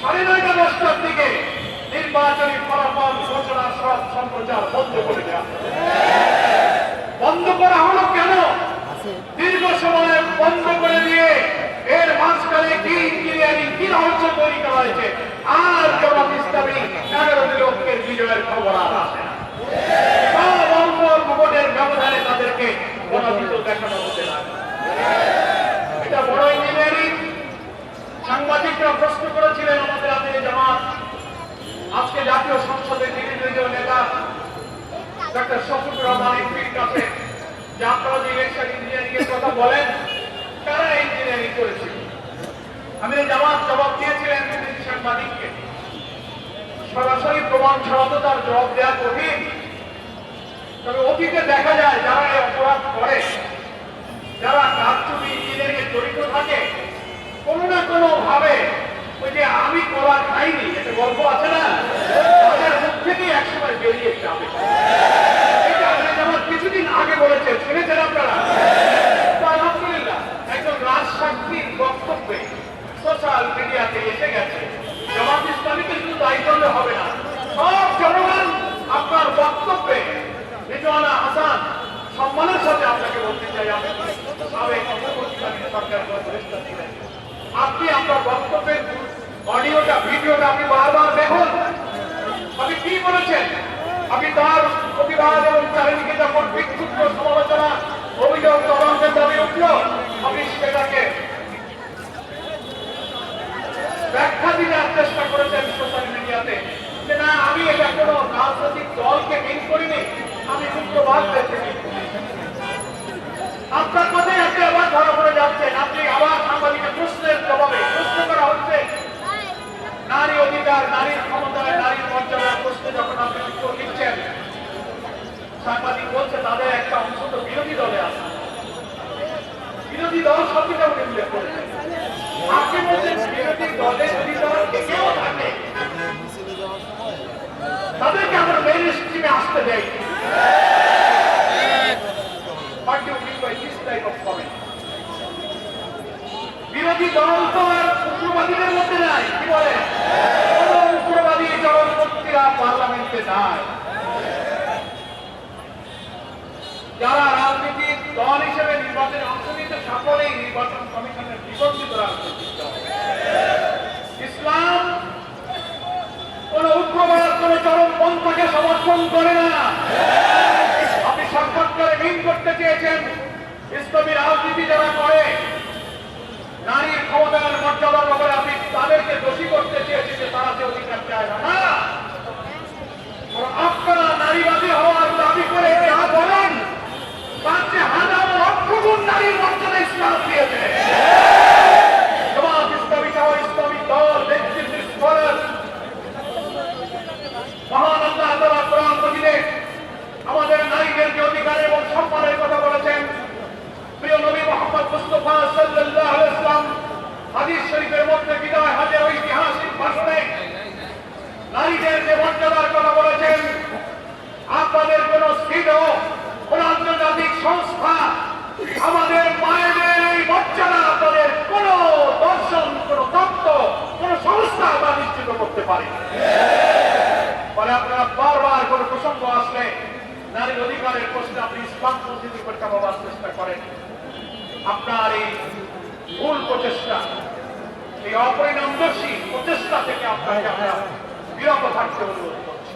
9:30-10টার দিকে নির্বাচনী ফলাফল ঘোষণা সব সম্প্রচার বন্ধ করে দেওয়া। বন্ধ করা হলো কেন? দীর্ঘ সময় বন্ধ করে দিয়ে এর মাঝখানে কি ইঞ্জিনিয়ারিং কি রহস্য তৈরি করা হয়েছে, আর জামাত ইসলামী 11 লক্ষের বিজয়ের খবর আর আসে না। সব অল্প অল্প ভোটের ব্যবধানে তাদেরকে পরাজিত দেখানো হতে লাগে। এটা বড় ইঞ্জিনিয়ারিং। সাংবাদিকরা প্রশ্ন করেছিলেন আমাদের আমিরে জামাত, আজকে জাতীয় সংসদের বিরোধী নেতা ডক্টর শফিকুর রহমান এমপির কাছে যে আপনারা যে ইলেকশন ইঞ্জিনিয়ারিং এর কথা বলেন, কারা ইঞ্জিনিয়ারিং করেছিল? আমিরে জামাত জবাব দিয়েছিলেন সাংবাদিককে, সরাসরি প্রমাণ ছাড়া তো তার জবাব দেওয়া কঠিন। তবে অতীতে দেখা যায় যারা এই অপরাধ করে, যারা কারচুপি ইঞ্জিনিয়ারিং এ জড়িত থাকে, কোনো না কোনো ভাবে ওই যে আমি কলা খাইনি একটা গল্প আছে না, তাদের মুখ থেকেই একসময় বেরিয়ে যাবে। এটা যেমন কিছুদিন আগে বলেছে, শুনেছেন আপনারা? আলহামদুলিল্লাহ একজন রাজসাক্ষীর বক্তব্যে সোশ্যাল মিডিয়াতে এসে গেছে। জামাত ইসলামীকে শুধু দায়ী করলে হবে না, সব জনগণ আপনার বক্তব্যে রিজওয়ানা হাসান সম্মানের সাথে আপনাকে বলতে চাই, আপনি সাবেক অন্তর্বর্তীকালীন সরকারের উপদেষ্টা ছিলেন, আপনি আপনার বক্তব্যের অডিওটা ভিডিওটা আপনি বারবার দেখুন। আপনি কি বলেছেন? আপনি তার প্রতিবাদ এবং চারিদিকে যখন বিক্ষুব্ধ সমালোচনা অভিযোগ তদন্তের দাবি উঠল, আপনি সেটাকে ব্যাখ্যা দেওয়ার চেষ্টা করেছেন সোশ্যাল মিডিয়াতে যে না, আমি এটা কোনো রাজনৈতিক দলকে মিন করিনি, আমি উগ্রবাদ দেখেছি। আপনার কথাই আপনি আবার ধরা পড়ে যাচ্ছেন। আপনি আবার সাংবাদিকের প্রশ্নের জবাবে প্রশ্ন করা হচ্ছে নারী অধিকার, নারীর ক্ষমতায়, নারীর মর্যাদার প্রশ্নে যখন আপনি উত্তর দিচ্ছেন, সাংবাদিক বলছে তাদের একটা অংশ তো বিরোধী দলে আছে। বিরোধী দল সবকিছু উল্লেখ করেছে, আপনি বলছেন বিরোধী দলের ভিতরে কেউ থাকে, তাদেরকে আমরা মেইন স্ট্রিমে আসতে দেয়। বিরোধী দল তো আর উগ্রবাদীদের মধ্যে নাই, কি বলে? কোন উগ্রবাদী চরমপন্থীরা পার্লামেন্টে নাই। যারা রাজনীতির দল হিসেবে নির্বাচনে অংশ নিতে সকলেই নির্বাচন কমিশনের নিবন্ধিত রাজনৈতিক দল। ইসলাম কোন উগ্রবাদ, কোন চরমপন্থাকে সমর্থন করে না। আপনি সাক্ষাৎকারে মিন করতে চেয়েছেন ইসলামী রাজনীতি যারা করে, নারীর ক্ষমতার মর্যাদার ব্যাপারে আপনি তাদেরকে দোষী করতে চেয়েছেন যে তারা যে অধিকার চায় না। আপনারা নারীবাদী হওয়ার দাবি করে যা বলেন তার চেয়ে হাজার লক্ষ গুণ নারীর মর্যাদা ইসলাম দিয়েছে। জামাত ইসলামী সহ ইসলামী দল নেতৃত্ব করেন। মহান আল্লাহ তাআলা কোরআন মাজিদে আমাদের নারীদের যে অধিকার এবং সম্মানের কথা বলেছেন, প্রিয় নবী মুহাম্মদ মুস্তাফা সাল্লাল্লাহু আলাইহি ওয়াসাল্লাম হাদিস শরীফের মধ্যে বিদায় হজের ঐতিহাসিক ভাষণে নারীদের যে মর্যাদার কথা বলেছেন, আপনাদের কোন স্থির কোন আন্তর্জাতিক সংস্থা আমাদের মায়েদের এই মর্যাদা আপনাদের কোন দর্শন, কোন তত্ত্ব, কোন সংস্থা তা নিশ্চিত করতে পারে। ফলে আপনারা বারবার কোন প্রসঙ্গ আসলে নারীর অধিকারের প্রশ্নে আপনি ইসলাম পদ্ধতি পরীক্ষা পাওয়ার চেষ্টা করেন। আপনার এই ভুল প্রচেষ্টা, এই অপরিণামদর্শী প্রচেষ্টা থেকে আপনাকে আমরা বিরত থাকতে অনুরোধ করছি।